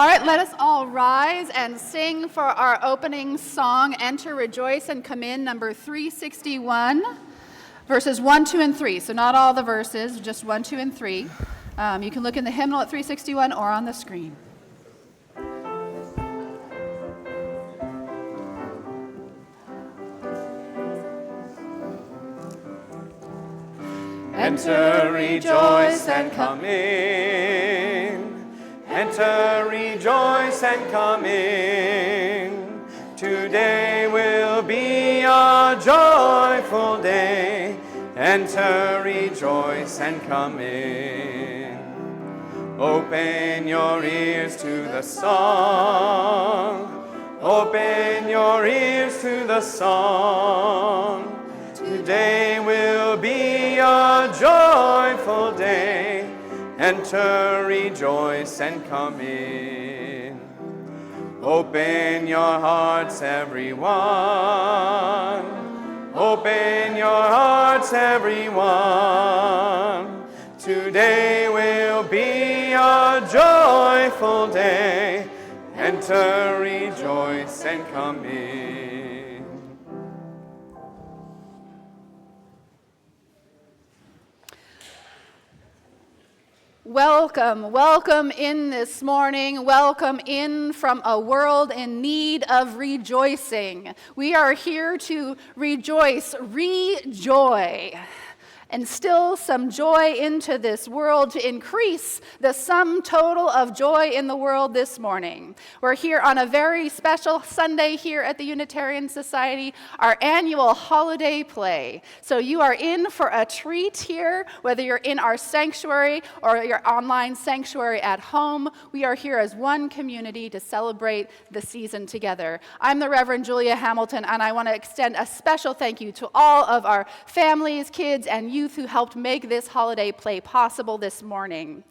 All right, let us all rise and sing for our opening song, Enter, Rejoice, and Come In, number 361, verses 1, 2, and 3. So not all the verses, just 1, 2, and 3. You can look in the hymnal at 361 or on the screen. Enter, rejoice, and come in. Enter, rejoice, and come in. Today will be a joyful day. Enter, rejoice, and come in. Open your ears to the song. Open your ears to the song. Today will be a joyful day. Enter, rejoice, and come in. Open your hearts, everyone. Open your hearts, everyone. Today will be a joyful day. Enter, rejoice, and come in. Welcome, welcome in this morning. Welcome in from a world in need of rejoicing. We are here to rejoice, rejoy, and instill some joy into this world to increase the sum total of joy in the world this morning. We're here on a very special Sunday here at the Unitarian Society, our annual holiday play. So you are in for a treat here, whether you're in our sanctuary or your online sanctuary at home. We are here as one community to celebrate the season together. I'm the Reverend Julia Hamilton, and I want to extend a special thank you to all of our families, kids, and youth who helped make this holiday play possible this morning.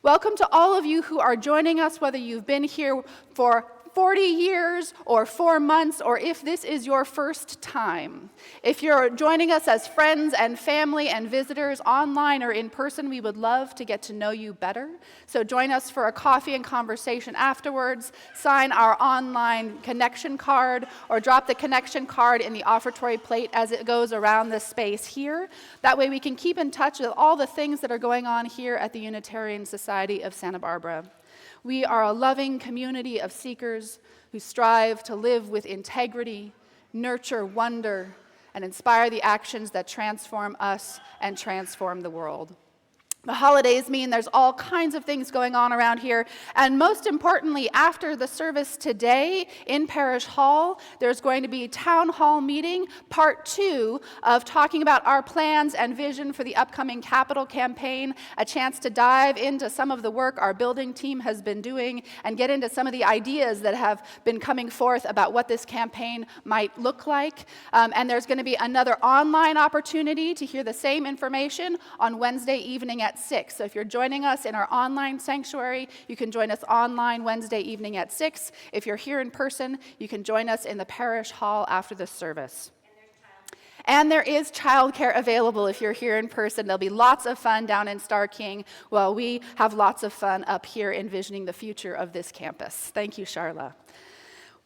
Welcome to all of you who are joining us, whether you've been here for 40 years or 4 months, or if this is your first time. If you're joining us as friends and family and visitors online or in person, we would love to get to know you better. So join us for a coffee and conversation afterwards, sign our online connection card, or drop the connection card in the offertory plate as it goes around the space here. That way we can keep in touch with all the things that are going on here at the Unitarian Society of Santa Barbara. We are a loving community of seekers who strive to live with integrity, nurture wonder, and inspire the actions that transform us and transform the world. The holidays mean there's all kinds of things going on around here, and most importantly, after the service today in Parish Hall, there's going to be a town hall meeting, part 2 of talking about our plans and vision for the upcoming capital campaign, a chance to dive into some of the work our building team has been doing and get into some of the ideas that have been coming forth about what this campaign might look like. And there's going to be another online opportunity to hear the same information on Wednesday evening at 6. So if you're joining us in our online sanctuary, you can join us online Wednesday evening at 6. If you're here in person, you can join us in the parish hall after the service. And there is childcare available if you're here in person. There'll be lots of fun down in Star King while we have lots of fun up here envisioning the future of this campus. Thank you, Charla.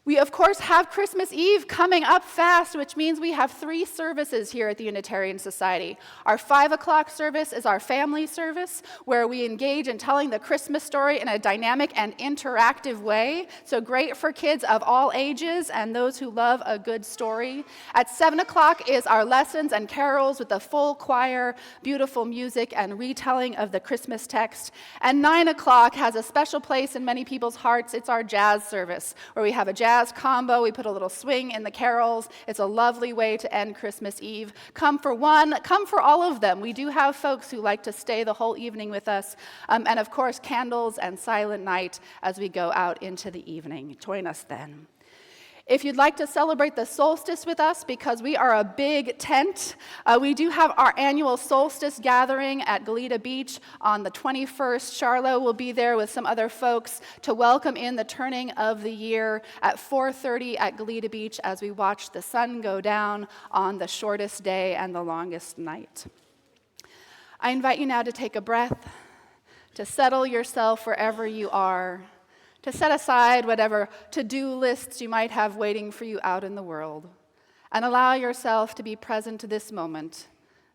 We, of course, have Christmas Eve coming up fast, which means we have 3 services here at the Unitarian Society. Our 5 o'clock service is our family service, where we engage in telling the Christmas story in a dynamic and interactive way, so great for kids of all ages and those who love a good story. At 7 o'clock is our lessons and carols with the full choir, beautiful music, and retelling of the Christmas text. And 9 o'clock has a special place in many people's hearts. It's our jazz service, where we have a jazz combo. We put a little swing in the carols. It's a lovely way to end Christmas Eve. Come for one, come for all of them. We do have folks who like to stay the whole evening with us. And of course, candles and silent night as we go out into the evening. Join us then. If you'd like to celebrate the solstice with us, because we are a big tent, we do have our annual solstice gathering at Goleta Beach on the 21st. Charlo will be there with some other folks to welcome in the turning of the year at 4:30 at Goleta Beach as we watch the sun go down on the shortest day and the longest night. I invite you now to take a breath, to settle yourself wherever you are, to set aside whatever to-do lists you might have waiting for you out in the world, and allow yourself to be present to this moment,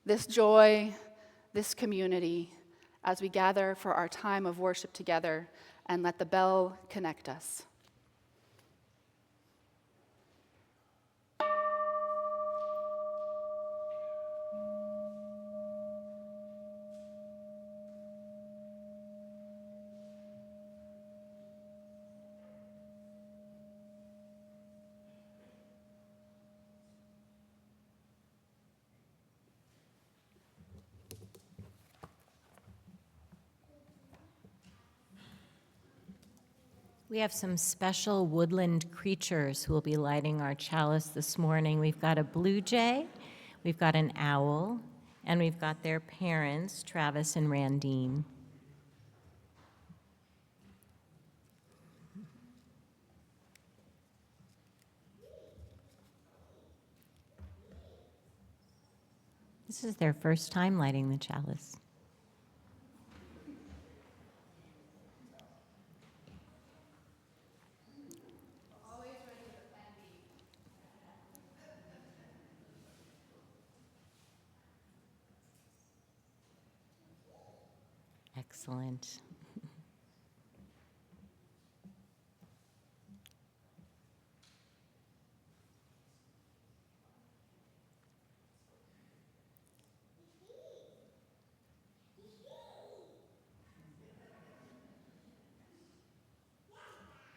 this joy, this community, as we gather for our time of worship together, and let the bell connect us. We have some special woodland creatures who will be lighting our chalice this morning. We've got a blue jay, we've got an owl, and we've got their parents, Travis and Randine. This is their first time lighting the chalice. Excellent.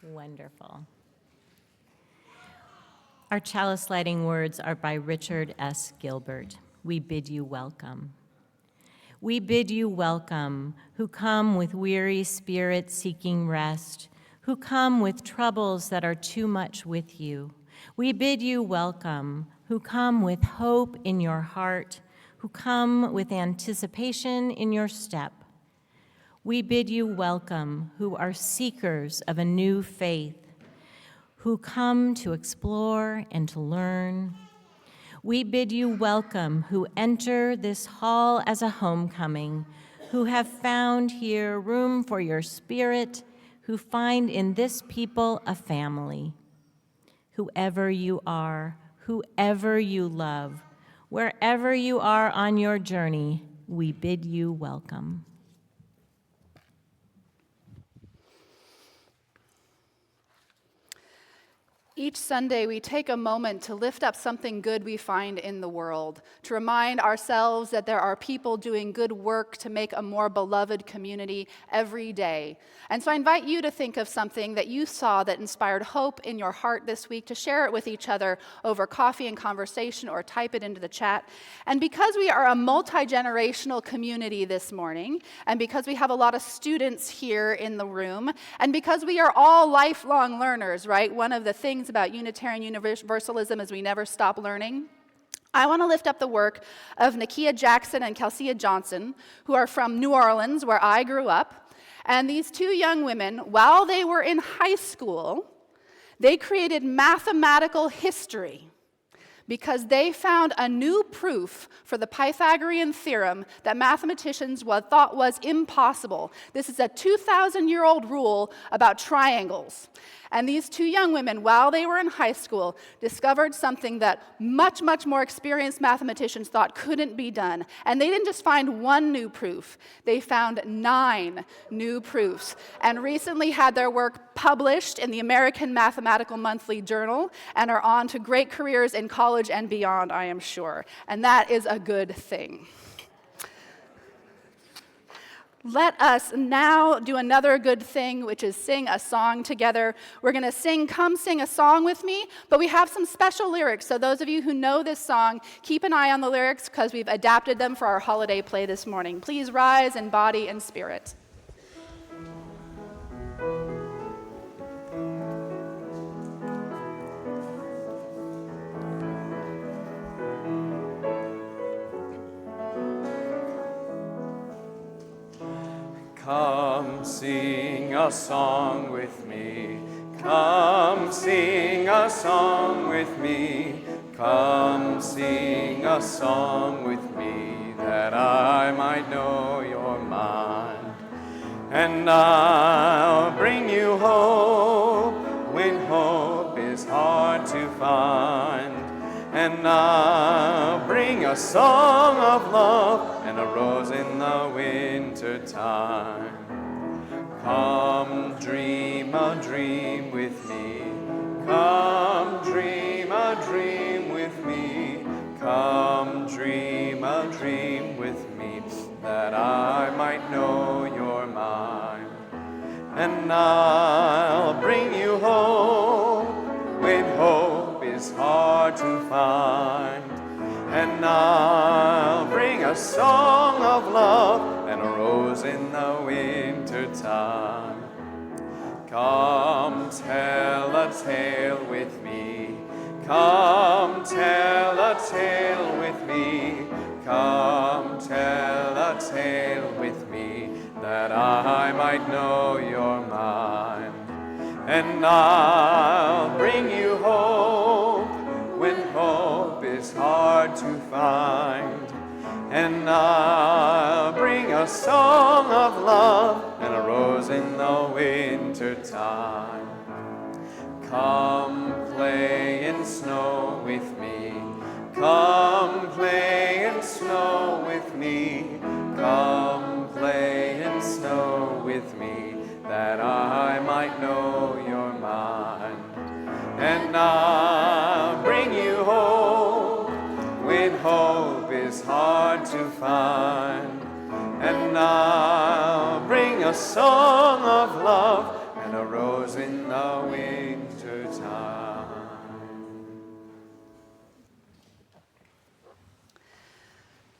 Wonderful. Our chalice lighting words are by Richard S. Gilbert. We bid you welcome. We bid you welcome, who come with weary spirits seeking rest, who come with troubles that are too much with you. We bid you welcome, who come with hope in your heart, who come with anticipation in your step. We bid you welcome, who are seekers of a new faith, who come to explore and to learn. We bid you welcome, who enter this hall as a homecoming, who have found here room for your spirit, who find in this people a family. Whoever you are, whoever you love, wherever you are on your journey, we bid you welcome. Each Sunday, we take a moment to lift up something good we find in the world, to remind ourselves that there are people doing good work to make a more beloved community every day. And so I invite you to think of something that you saw that inspired hope in your heart this week, to share it with each other over coffee and conversation or type it into the chat. And because we are a multi-generational community this morning, and because we have a lot of students here in the room, and because we are all lifelong learners, right? One of the things about Unitarian Universalism is we never stop learning. I want to lift up the work of Nakia Jackson and Kelsia Johnson, who are from New Orleans, where I grew up. And these two young women, while they were in high school, they created mathematical history because they found a new proof for the Pythagorean theorem that mathematicians thought was impossible. This is a 2,000-year-old rule about triangles. And these two young women, while they were in high school, discovered something that much, much more experienced mathematicians thought couldn't be done. And they didn't just find one new proof. They found 9 new proofs, and recently had their work published in the American Mathematical Monthly Journal, and are on to great careers in college and beyond, I am sure. And that is a good thing. Let us now do another good thing, which is sing a song together. We're going to sing Come Sing a Song With Me, but we have some special lyrics. So those of you who know this song, keep an eye on the lyrics because we've adapted them for our holiday play this morning. Please rise in body and spirit. Come sing a song with me. Come sing a song with me. Come sing a song with me, that I might know your mind. And I'll bring you home a song of love and a rose in the winter time. Come dream a dream with me. Come dream a dream with me. Come dream a dream with me, that I might know you're mine. And I'll bring you hope when hope is hard to find. And I'll bring a song of love and a rose in the winter time. Come tell a tale with me. Come tell a tale with me. Come tell a tale with me, that I might know you're mine. And I'll bring you hope when hope is hard to find. And I'll bring a song of love and a rose in the winter time. Come play in snow with me. Come play in snow with me. Come play in snow with me, that I might know you're mine. And I'll bring you hope when hope is hard to find. And I'll bring a song of love and a rose in the winter time.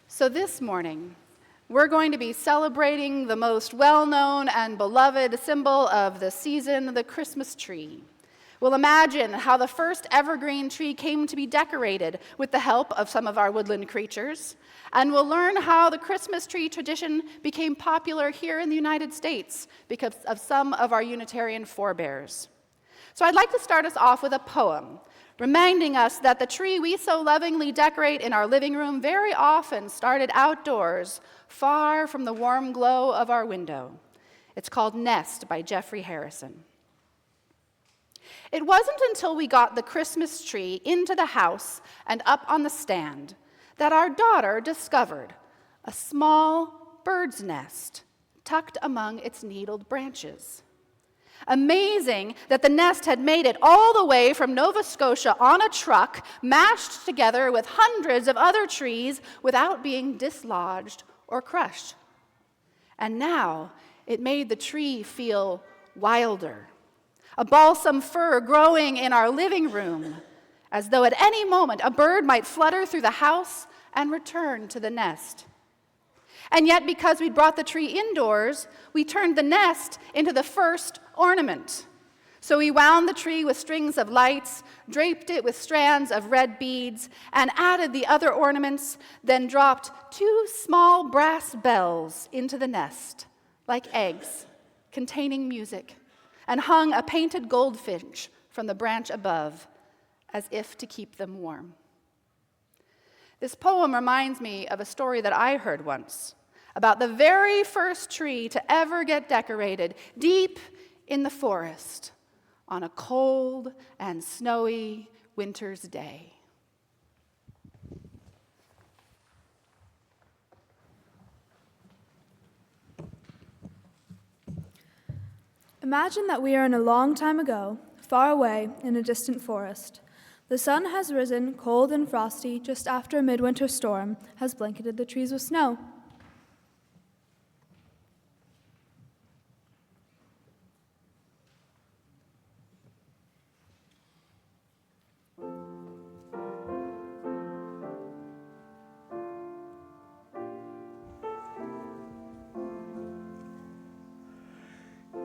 So this morning, we're going to be celebrating the most well-known and beloved symbol of the season, the Christmas tree. We'll imagine how the first evergreen tree came to be decorated with the help of some of our woodland creatures, and we'll learn how the Christmas tree tradition became popular here in the United States because of some of our Unitarian forebears. So I'd like to start us off with a poem, reminding us that the tree we so lovingly decorate in our living room very often started outdoors, far from the warm glow of our window. It's called Nest by Jeffrey Harrison. It wasn't until we got the Christmas tree into the house and up on the stand that our daughter discovered a small bird's nest tucked among its needled branches. Amazing that the nest had made it all the way from Nova Scotia on a truck, mashed together with hundreds of other trees without being dislodged or crushed. And now it made the tree feel wilder. A balsam fir growing in our living room, as though at any moment a bird might flutter through the house and return to the nest. And yet, because we'd brought the tree indoors, we turned the nest into the first ornament. So we wound the tree with strings of lights, draped it with strands of red beads, and added the other ornaments, then dropped 2 small brass bells into the nest, like eggs, containing music, and hung a painted goldfinch from the branch above, as if to keep them warm. This poem reminds me of a story that I heard once about the very first tree to ever get decorated deep in the forest on a cold and snowy winter's day. Imagine that we are in a long time ago, far away in a distant forest. The sun has risen, cold and frosty, just after a midwinter storm has blanketed the trees with snow.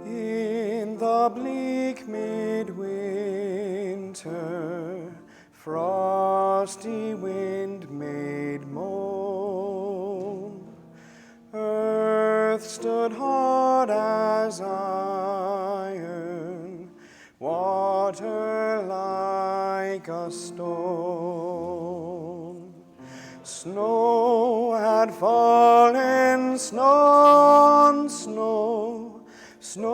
In the bleak midwinter, frosty wind made moan. Earth stood hard as iron, water like a stone. Snow had fallen, snow on snow, snow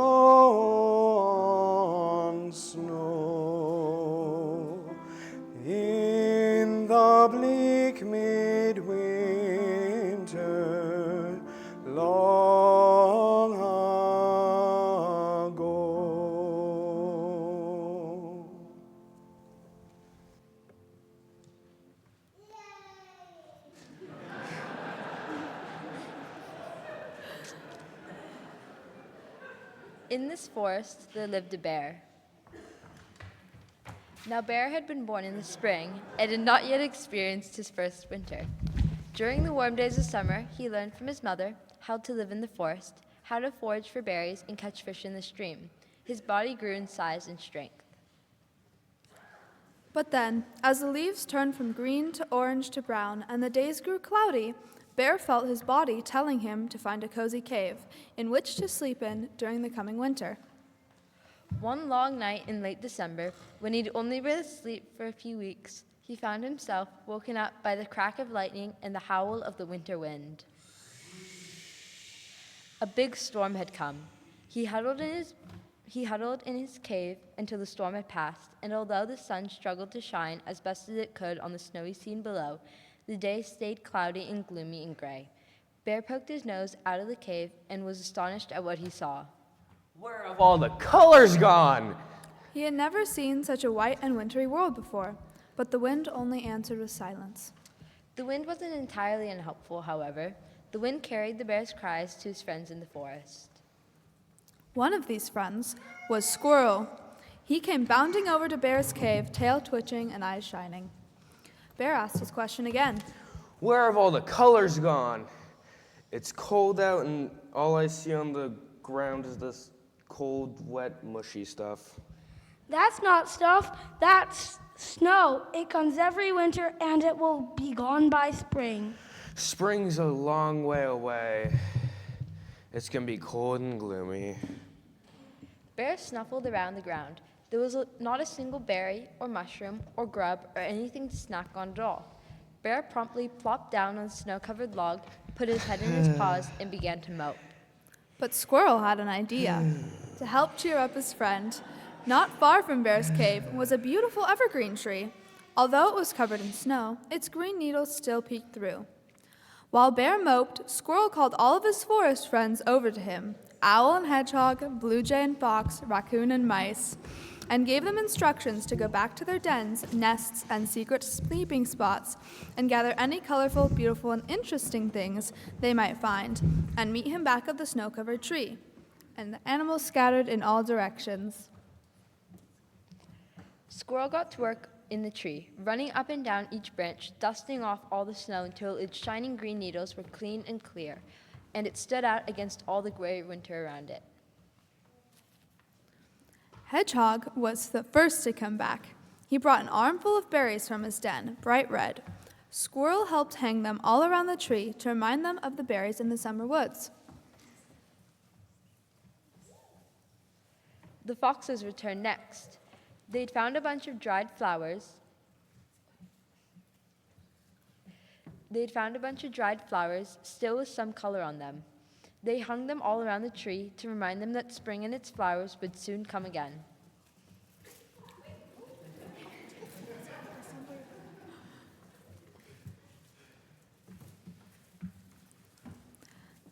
on snow. In the bleak midwinter, In this forest there lived a bear. Now Bear had been born in the spring and had not yet experienced his first winter. During the warm days of summer, he learned from his mother how to live in the forest, how to forage for berries and catch fish in the stream. His body grew in size and strength. But then, as the leaves turned from green to orange to brown and the days grew cloudy, Bear felt his body telling him to find a cozy cave in which to sleep in during the coming winter. One long night in late December, when he'd only been asleep for a few weeks, he found himself woken up by the crack of lightning and the howl of the winter wind. A big storm had come. He huddled in his cave until the storm had passed, and although the sun struggled to shine as best as it could on the snowy scene below, the day stayed cloudy and gloomy and gray. Bear poked his nose out of the cave and was astonished at what he saw. Where have all the colors gone? He had never seen such a white and wintry world before, but the wind only answered with silence. The wind wasn't entirely unhelpful, however. The wind carried the bear's cries to his friends in the forest. One of these friends was Squirrel. He came bounding over to Bear's cave, tail twitching and eyes shining. Bear asked his question again. Where have all the colors gone? It's cold out and all I see on the ground is this cold, wet, mushy stuff. That's not stuff, that's snow. It comes every winter and it will be gone by spring. Spring's a long way away. It's gonna be cold and gloomy. Bear snuffled around the ground. There was not a single berry or mushroom or grub or anything to snack on at all. Bear promptly plopped down on the snow-covered log, put his head in his paws, and began to mope. But Squirrel had an idea. To help cheer up his friend, not far from Bear's cave was a beautiful evergreen tree. Although it was covered in snow, its green needles still peeked through. While Bear moped, Squirrel called all of his forest friends over to him, owl and hedgehog, blue jay and fox, raccoon and mice, and gave them instructions to go back to their dens, nests, and secret sleeping spots and gather any colorful, beautiful, and interesting things they might find, and meet him back at the snow-covered tree. And the animals scattered in all directions. Squirrel got to work in the tree, running up and down each branch, dusting off all the snow until its shining green needles were clean and clear, and it stood out against all the gray winter around it. Hedgehog was the first to come back. He brought an armful of berries from his den, bright red. Squirrel helped hang them all around the tree to remind them of the berries in the summer woods. The foxes returned next. They'd found a bunch of dried flowers. Still with some color on them. They hung them all around the tree to remind them that spring and its flowers would soon come again.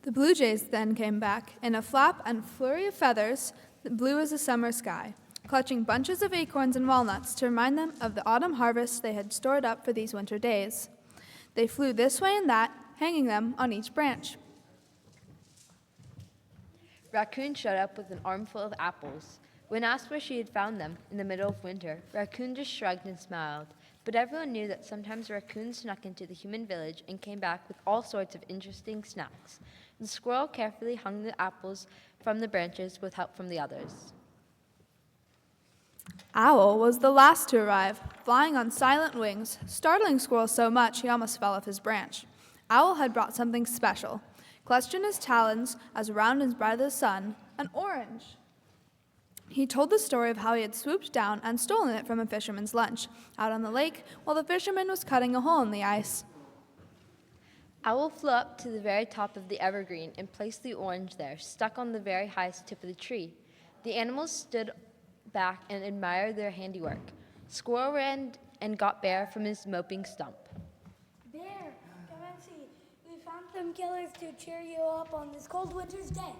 The blue jays then came back in a flap and flurry of feathers, blue as the summer sky, clutching bunches of acorns and walnuts to remind them of the autumn harvest they had stored up for these winter days. They flew this way and that, hanging them on each branch. Raccoon showed up with an armful of apples. When asked where she had found them in the middle of winter, Raccoon just shrugged and smiled. But everyone knew that sometimes raccoons snuck into the human village and came back with all sorts of interesting snacks. The squirrel carefully hung the apples from the branches with help from the others. Owl was the last to arrive, flying on silent wings, startling Squirrel so much he almost fell off his branch. Owl had brought something special. Clutched in his talons, as round and bright as the sun, an orange. He told the story of how he had swooped down and stolen it from a fisherman's lunch out on the lake while the fisherman was cutting a hole in the ice. Owl flew up to the very top of the evergreen and placed the orange there, stuck on the very highest tip of the tree. The animals stood back and admired their handiwork. Squirrel ran and got Bear from his moping stump. Bear, come and see. We found some killers to cheer you up on this cold winter's day.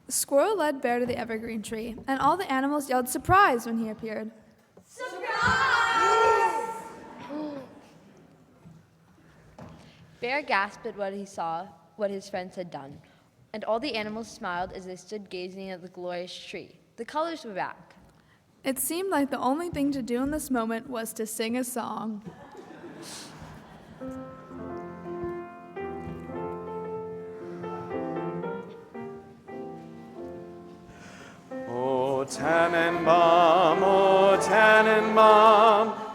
The squirrel led Bear to the evergreen tree, and all the animals yelled surprise when he appeared. Surprise! Bear gasped at what he saw, what his friends had done, and all the animals smiled as they stood gazing at the glorious tree. The colors were back. It seemed like the only thing to do in this moment was to sing a song. O Tannenbaum,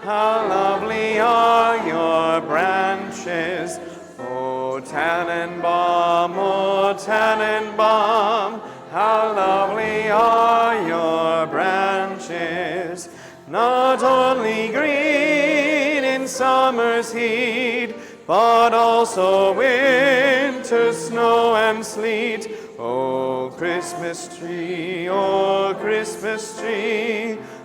how lovely are your branches. O Tannenbaum, how lovely are your branches. Not only green in summer's heat, but also winter snow and sleet. O Christmas tree,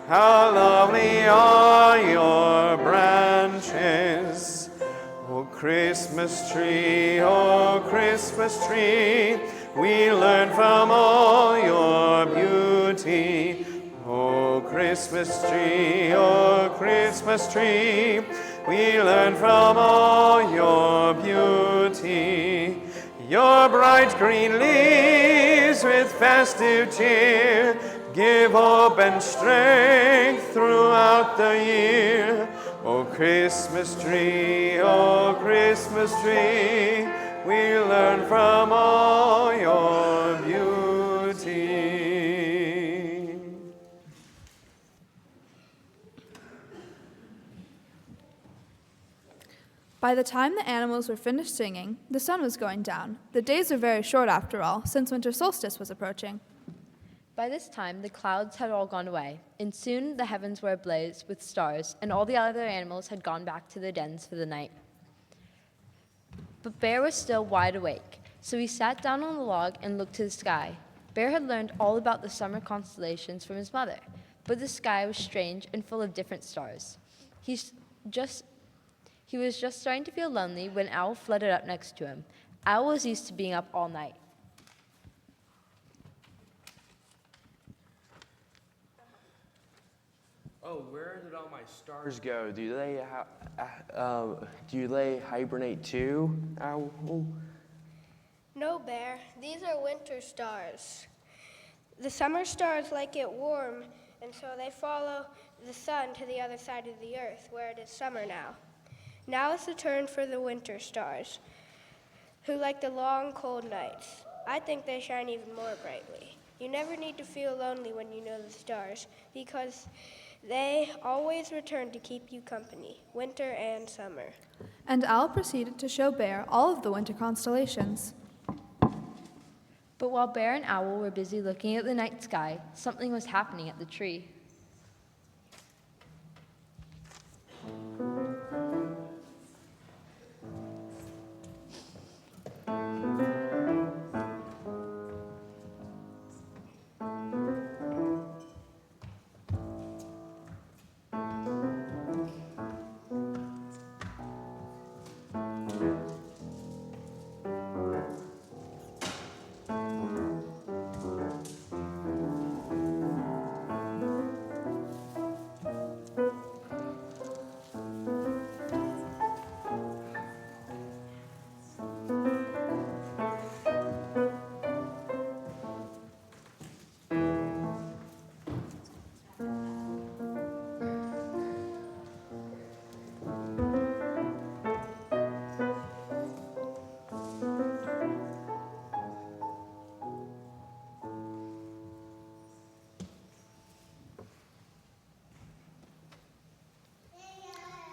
how lovely are your branches. O Christmas tree, we learn from all your beauty. O Christmas tree, we learn from all your beauty. Your bright green leaves with festive cheer give hope and strength throughout the year. O Christmas tree, we learn from all your beauty. By the time the animals were finished singing, the sun was going down. The days were very short after all, since winter solstice was approaching. By this time, the clouds had all gone away, and soon the heavens were ablaze with stars, and all the other animals had gone back to their dens for the night. But Bear was still wide awake, so he sat down on the log and looked to the sky. Bear had learned all about the summer constellations from his mother, but the sky was strange and full of different stars. He was just starting to feel lonely when Owl fluttered up next to him. Owl was used to being up all night. Oh, where did all my stars go? Do they hibernate too, Owl? No, Bear. These are winter stars. The summer stars like it warm, and so they follow the sun to the other side of the earth, where it is summer now. Now is the turn for the winter stars, who like the long, cold nights. I think they shine even more brightly. You never need to feel lonely when you know the stars, because they always return to keep you company, winter and summer. And Owl proceeded to show Bear all of the winter constellations. But while Bear and Owl were busy looking at the night sky, something was happening at the tree.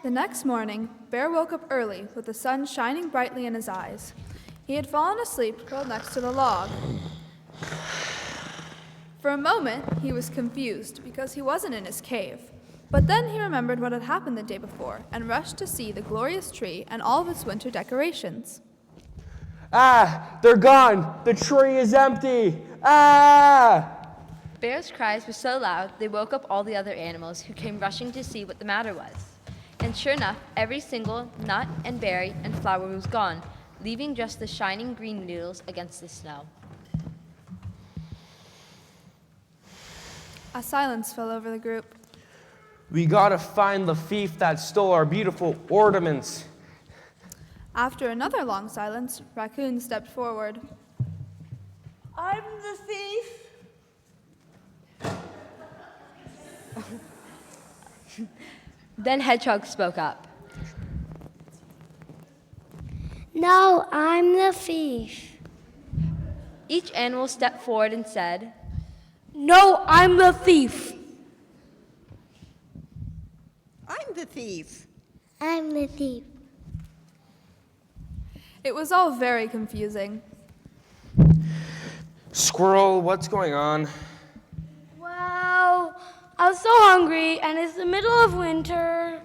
The next morning, Bear woke up early with the sun shining brightly in his eyes. He had fallen asleep curled next to the log. For a moment, he was confused because he wasn't in his cave. But then he remembered what had happened the day before and rushed to see the glorious tree and all of its winter decorations. Ah, they're gone. The tree is empty. Ah! Bear's cries were so loud, they woke up all the other animals who came rushing to see what the matter was. And sure enough, every single nut and berry and flower was gone, leaving just the shining green needles against the snow. A silence fell over the group. We gotta find the thief that stole our beautiful ornaments. After another long silence, Raccoon stepped forward. I'm the thief. Then Hedgehog spoke up. No, I'm the thief. Each animal stepped forward and said, No, I'm the thief. I'm the thief. I'm the thief. It was all very confusing. Squirrel, what's going on? Well, I was so hungry, and it's the middle of winter,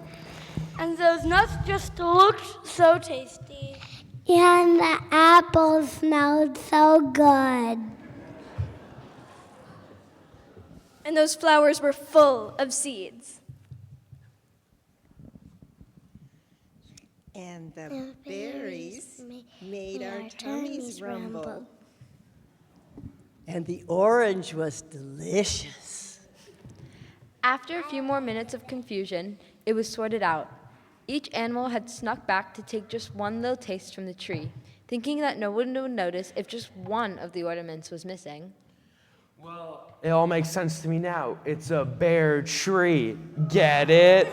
and those nuts just looked so tasty. And the apples smelled so good. And those flowers were full of seeds. And the berries made our tummies rumble. And the orange was delicious. After a few more minutes of confusion, it was sorted out. Each animal had snuck back to take just one little taste from the tree, thinking that no one would notice if just one of the ornaments was missing. Well, it all makes sense to me now. It's a bear tree. Get it?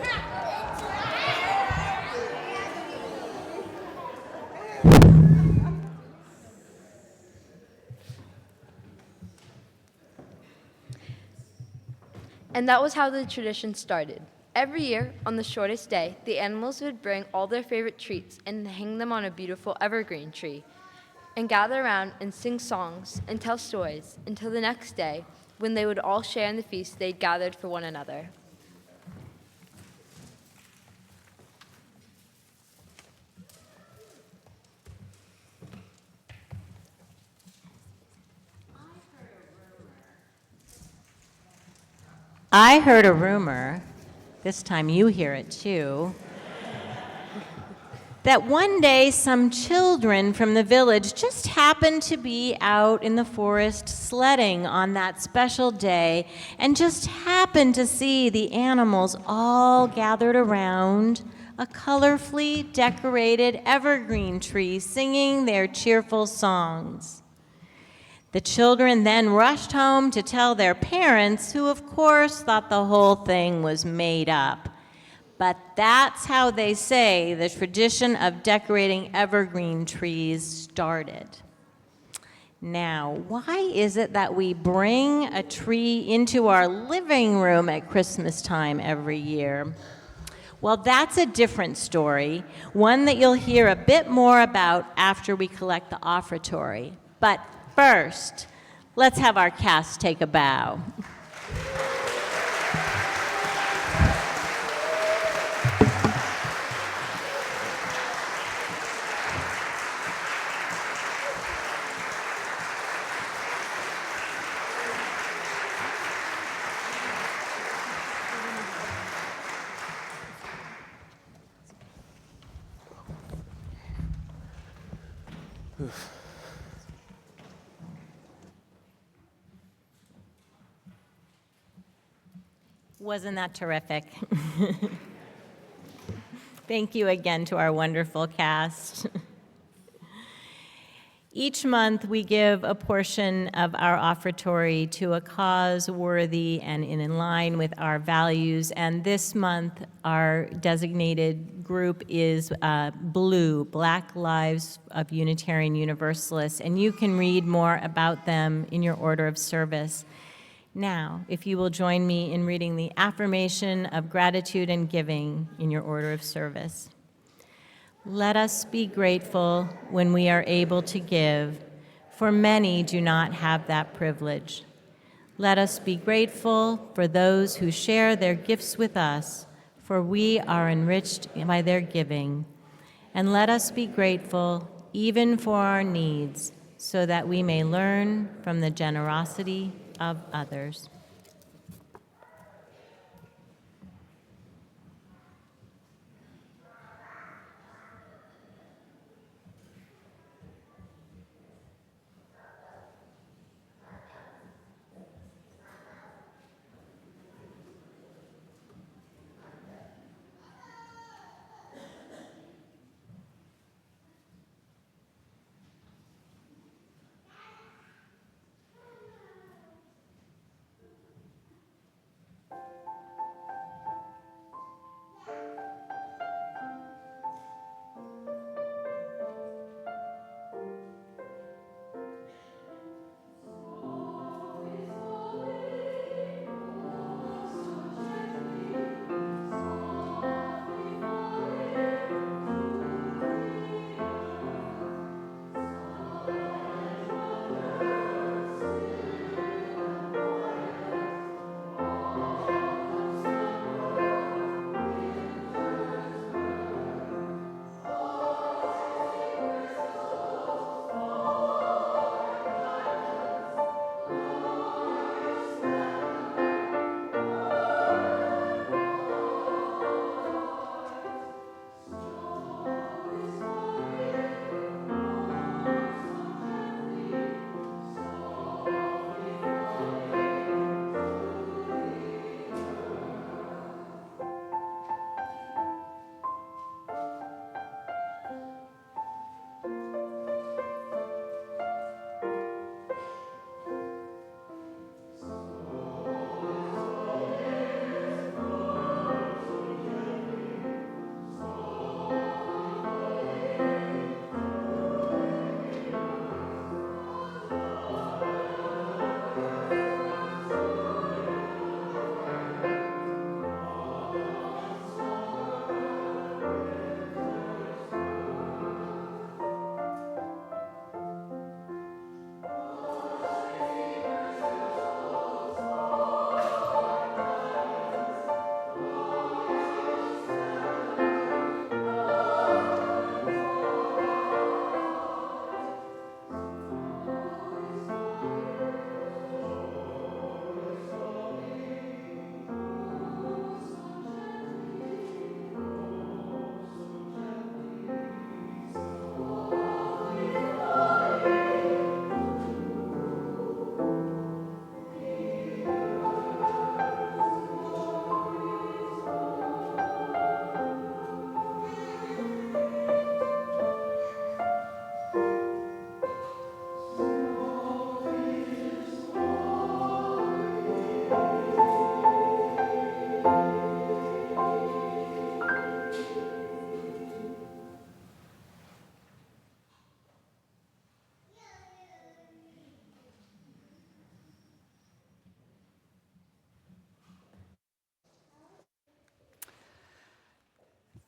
And that was how the tradition started. Every year, on the shortest day, the animals would bring all their favorite treats and hang them on a beautiful evergreen tree, and gather around and sing songs and tell stories until the next day, when they would all share in the feast they'd gathered for one another. I heard a rumor, this time you hear it too, that one day some children from the village just happened to be out in the forest sledding on that special day and just happened to see the animals all gathered around a colorfully decorated evergreen tree singing their cheerful songs. The children then rushed home to tell their parents, who of course thought the whole thing was made up. But that's how they say the tradition of decorating evergreen trees started. Now, why is it that we bring a tree into our living room at Christmas time every year? Well, that's a different story, one that you'll hear a bit more about after we collect the offertory. But first, let's have our cast take a bow. Wasn't that terrific? Thank you again to our wonderful cast. Each month, we give a portion of our offertory to a cause worthy and in line with our values. And this month, our designated group is BLUE, Black Lives of Unitarian Universalists. And you can read more about them in your order of service. Now, if you will join me in reading the affirmation of gratitude and giving in your order of service. Let us be grateful when we are able to give, for many do not have that privilege. Let us be grateful for those who share their gifts with us, for we are enriched by their giving. And let us be grateful even for our needs, so that we may learn from the generosity of others.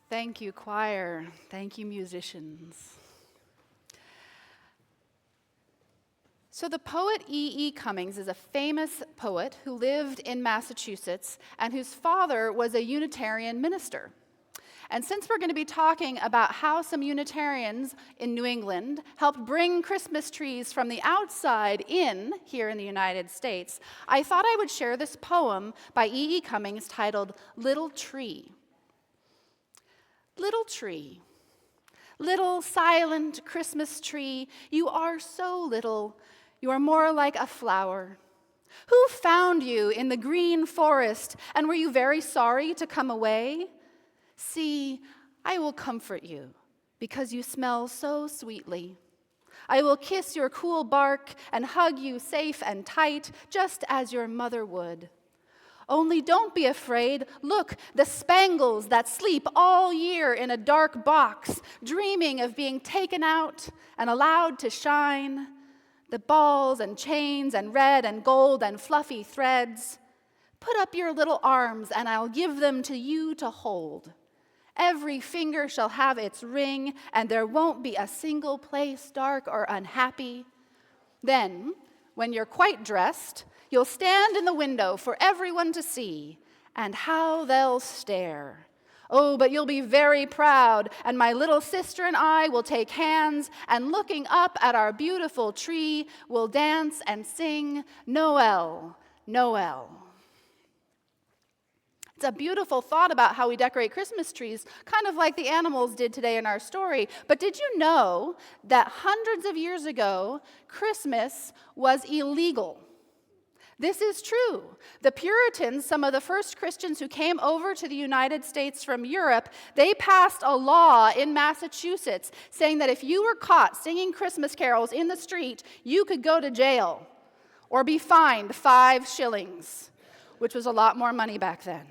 Thank you, choir. Thank you, musicians. So the poet E.E. Cummings is a famous poet who lived in Massachusetts and whose father was a Unitarian minister. And since we're going to be talking about how some Unitarians in New England helped bring Christmas trees from the outside in here in the United States, I thought I would share this poem by E.E. Cummings titled Little Tree. Little tree, little silent Christmas tree, you are so little, you are more like a flower. Who found you in the green forest, and were you very sorry to come away? See, I will comfort you, because you smell so sweetly. I will kiss your cool bark and hug you safe and tight, just as your mother would. Only don't be afraid. Look, the spangles that sleep all year in a dark box, dreaming of being taken out and allowed to shine. The balls and chains and red and gold and fluffy threads. Put up your little arms and I'll give them to you to hold. Every finger shall have its ring, and there won't be a single place dark or unhappy. Then, when you're quite dressed, you'll stand in the window for everyone to see, and how they'll stare. Oh, but you'll be very proud, and my little sister and I will take hands, and looking up at our beautiful tree, we'll dance and sing, Noel, Noel. It's a beautiful thought about how we decorate Christmas trees, kind of like the animals did today in our story. But did you know that hundreds of years ago, Christmas was illegal? This is true. The Puritans, some of the first Christians who came over to the United States from Europe, they passed a law in Massachusetts saying that if you were caught singing Christmas carols in the street, you could go to jail or be fined 5 shillings, which was a lot more money back then.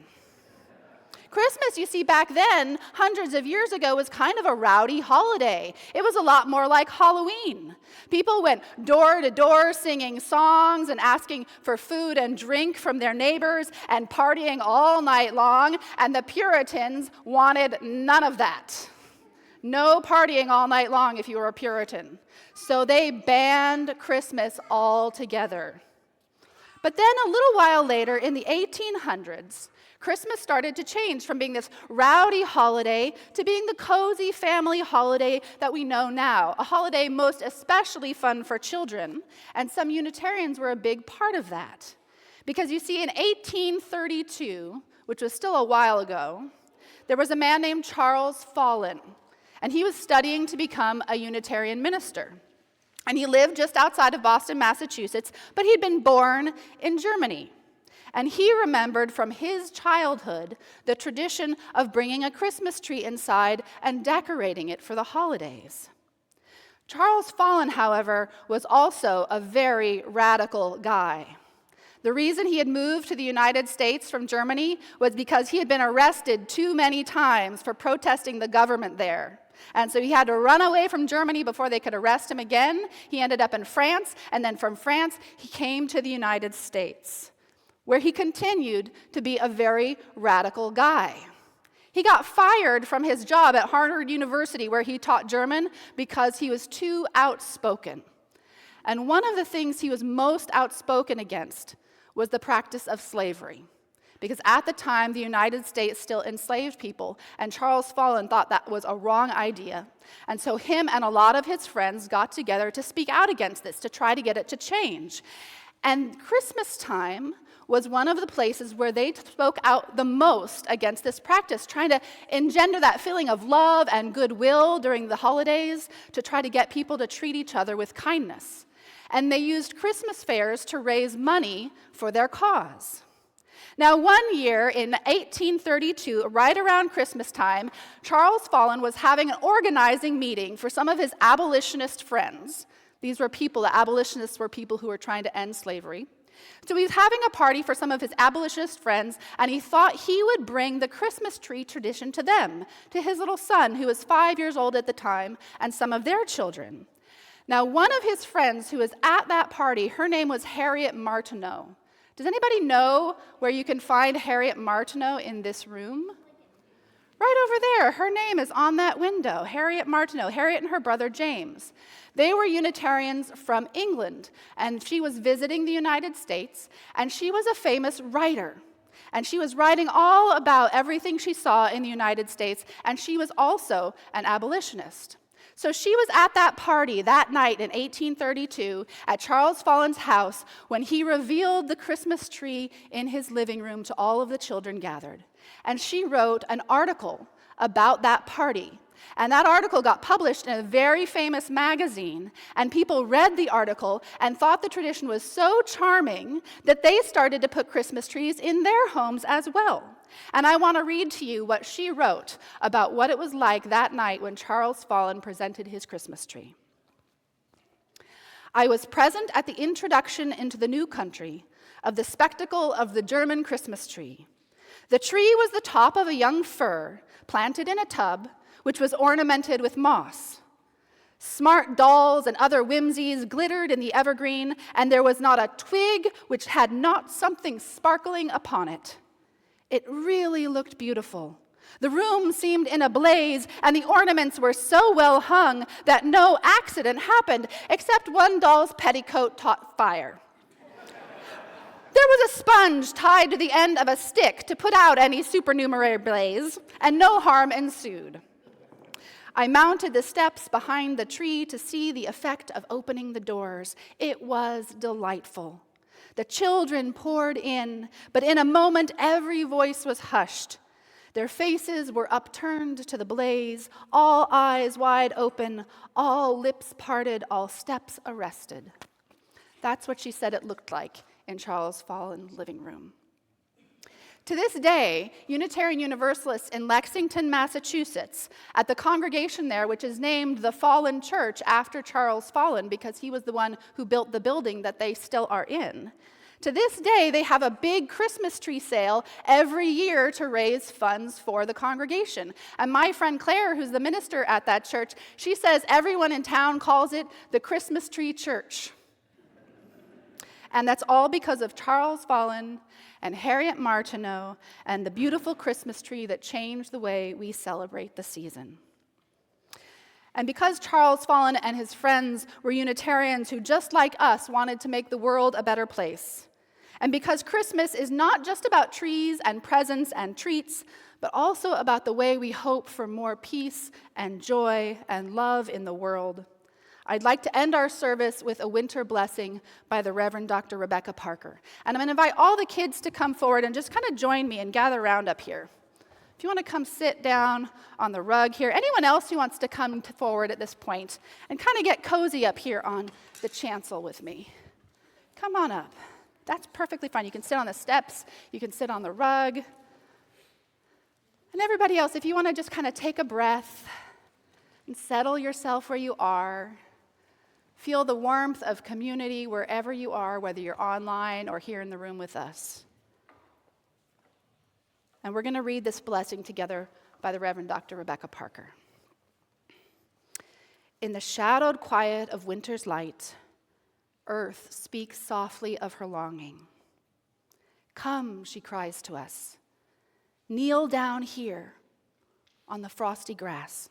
Christmas, you see, back then, hundreds of years ago, was kind of a rowdy holiday. It was a lot more like Halloween. People went door to door singing songs and asking for food and drink from their neighbors and partying all night long, and the Puritans wanted none of that. No partying all night long if you were a Puritan. So they banned Christmas altogether. But then a little while later, in the 1800s, Christmas started to change from being this rowdy holiday to being the cozy family holiday that we know now, a holiday most especially fun for children, and some Unitarians were a big part of that. Because you see, in 1832, which was still a while ago, there was a man named Charles Follen, and he was studying to become a Unitarian minister. And he lived just outside of Boston, Massachusetts, but he'd been born in Germany. And he remembered from his childhood the tradition of bringing a Christmas tree inside and decorating it for the holidays. Charles Follen, however, was also a very radical guy. The reason he had moved to the United States from Germany was because he had been arrested too many times for protesting the government there. And so he had to run away from Germany before they could arrest him again. He ended up in France, and then from France, he came to the United States, where he continued to be a very radical guy. He got fired from his job at Harvard University, where he taught German, because he was too outspoken. And one of the things he was most outspoken against was the practice of slavery. Because at the time, the United States still enslaved people, and Charles Follen thought that was a wrong idea. And so him and a lot of his friends got together to speak out against this, to try to get it to change. And Christmas time was one of the places where they spoke out the most against this practice, trying to engender that feeling of love and goodwill during the holidays to try to get people to treat each other with kindness. And they used Christmas fairs to raise money for their cause. Now, one year in 1832, right around Christmas time, Charles Follen was having an organizing meeting for some of his abolitionist friends. These were people, the abolitionists were people who were trying to end slavery. So he was having a party for some of his abolitionist friends, and he thought he would bring the Christmas tree tradition to them, to his little son, who was 5 years old at the time, and some of their children. Now, one of his friends who was at that party, her name was Harriet Martineau. Does anybody know where you can find Harriet Martineau in this room? Right over there, her name is on that window, Harriet Martineau, Harriet and her brother James. They were Unitarians from England, and she was visiting the United States, and she was a famous writer. And she was writing all about everything she saw in the United States, and she was also an abolitionist. So she was at that party that night in 1832 at Charles Follin's house when he revealed the Christmas tree in his living room to all of the children gathered. And she wrote an article about that party. And that article got published in a very famous magazine, and people read the article and thought the tradition was so charming that they started to put Christmas trees in their homes as well. And I want to read to you what she wrote about what it was like that night when Charles Follin presented his Christmas tree. I was present at the introduction into the new country of the spectacle of the German Christmas tree. The tree was the top of a young fir planted in a tub, which was ornamented with moss. Smart dolls and other whimsies glittered in the evergreen, and there was not a twig which had not something sparkling upon it. It really looked beautiful. The room seemed in a blaze, and the ornaments were so well hung that no accident happened, except one doll's petticoat caught fire. There was a sponge tied to the end of a stick to put out any supernumerary blaze, and no harm ensued. I mounted the steps behind the tree to see the effect of opening the doors. It was delightful. The children poured in, but in a moment every voice was hushed. Their faces were upturned to the blaze, all eyes wide open, all lips parted, all steps arrested. That's what she said it looked like in Charles Follin's living room. To this day, Unitarian Universalists in Lexington, Massachusetts, at the congregation there, which is named the Follin Church after Charles Follin because he was the one who built the building that they still are in, to this day, they have a big Christmas tree sale every year to raise funds for the congregation. And my friend Claire, who's the minister at that church, she says everyone in town calls it the Christmas Tree Church. And that's all because of Charles Follin and Harriet Martineau and the beautiful Christmas tree that changed the way we celebrate the season. And because Charles Follin and his friends were Unitarians who, just like us, wanted to make the world a better place, and because Christmas is not just about trees and presents and treats, but also about the way we hope for more peace and joy and love in the world, I'd like to end our service with a winter blessing by the Reverend Dr. Rebecca Parker. And I'm going to invite all the kids to come forward and just kind of join me and gather around up here. If you want to come sit down on the rug here, anyone else who wants to come forward at this point and kind of get cozy up here on the chancel with me, come on up. That's perfectly fine. You can sit on the steps, you can sit on the rug. And everybody else, if you want to just kind of take a breath and settle yourself where you are, feel the warmth of community wherever you are, whether you're online or here in the room with us. And we're going to read this blessing together by the Reverend Dr. Rebecca Parker. In the shadowed quiet of winter's light, earth speaks softly of her longing. Come, she cries to us, kneel down here on the frosty grass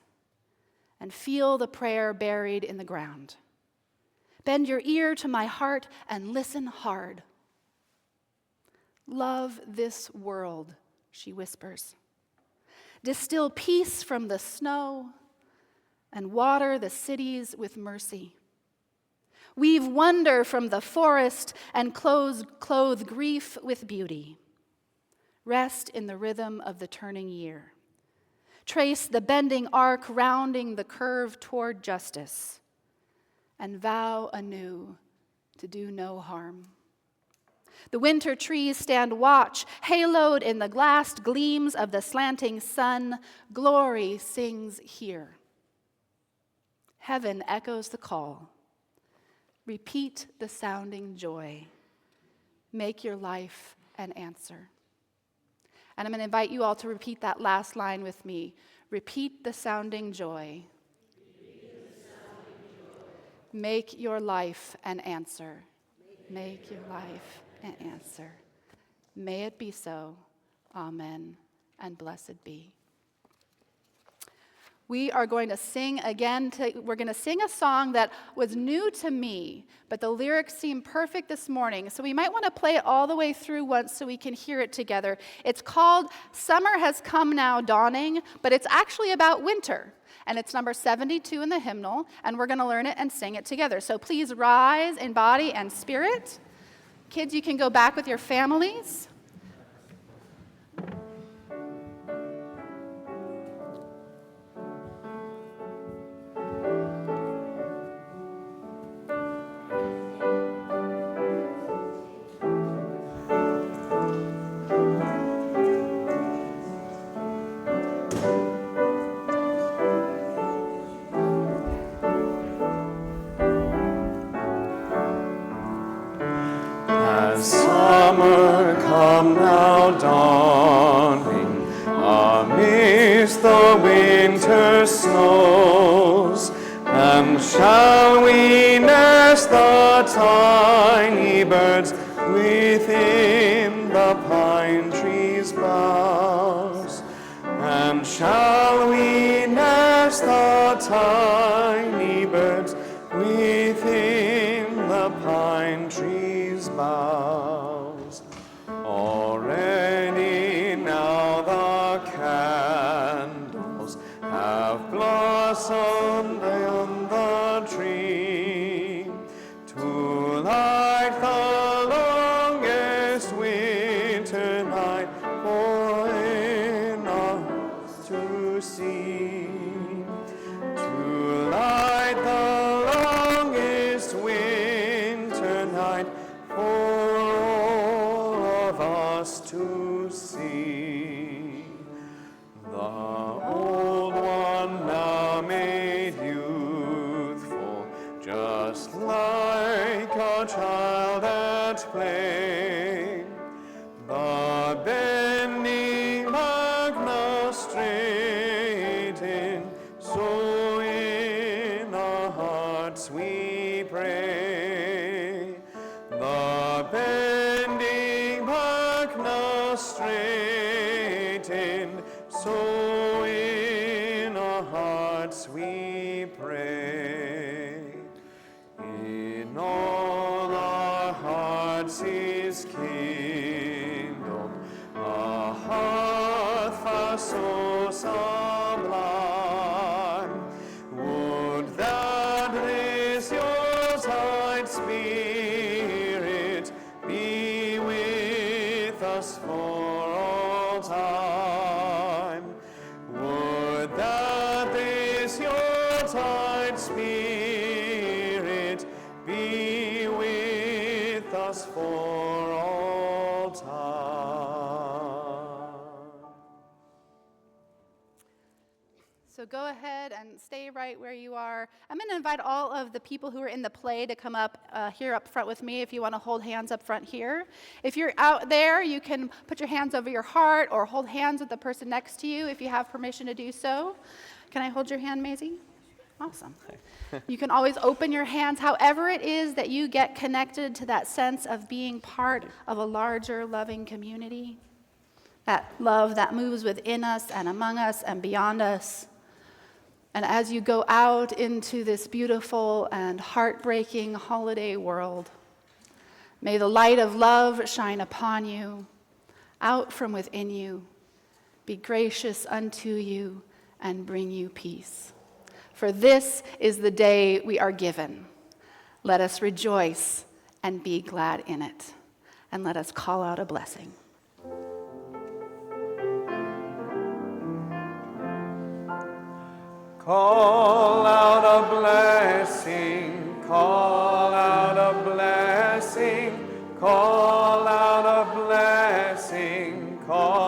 and feel the prayer buried in the ground. Bend your ear to my heart and listen hard. Love this world, she whispers. Distill peace from the snow and water the cities with mercy. Weave wonder from the forest and clothe grief with beauty. Rest in the rhythm of the turning year. Trace the bending arc rounding the curve toward justice, and vow anew to do no harm. The winter trees stand watch, haloed in the glassed gleams of the slanting sun. Glory sings here. Heaven echoes the call. Repeat the sounding joy. Make your life an answer. And I'm going to invite you all to repeat that last line with me. Repeat the sounding joy. Make your life an answer. Make your life an answer. May it be so. Amen. And blessed be. We are going to sing again. We're going to sing a song that was new to me, but the lyrics seem perfect this morning. So we might want to play it all the way through once so we can hear it together. It's called Summer Has Come Now Dawning, but it's actually about winter. And it's number 72 in the hymnal, and we're going to learn it and sing it together. So please rise in body and spirit. Kids, you can go back with your families. Summer come now dawning amidst the winter snows, and shall we nest the tiny birds within the pine trees' boughs? And shall we nest the tiny birds within the pine trees' boughs? Already now the candles have blossomed on the tree to light the longest winter night for in us to see. To light the longest winter night for all of us to see. The old one now made youthful, just like a child at play. The bending back now straighten, so in our hearts we pray. The bending back now straightened, so in our hearts we pray. In all our hearts is kindled a hearth fire so sublime. Would that this Yuletide spirit be with us for all time. Would that this Yuletide spirit be with us for all time. So go ahead and stay right where you are. I'm going to invite all of the people who are in the play to come up here up front with me if you want to hold hands up front here. If you're out there, you can put your hands over your heart or hold hands with the person next to you if you have permission to do so. Can I hold your hand, Maisie? Awesome. You can always open your hands, however it is that you get connected to that sense of being part of a larger, loving community. That love that moves within us and among us and beyond us. And as you go out into this beautiful and heartbreaking holiday world, may the light of love shine upon you, out from within you, be gracious unto you, and bring you peace. For this is the day we are given. Let us rejoice and be glad in it. And let us call out a blessing. Call out a blessing, call out a blessing, call out a blessing, call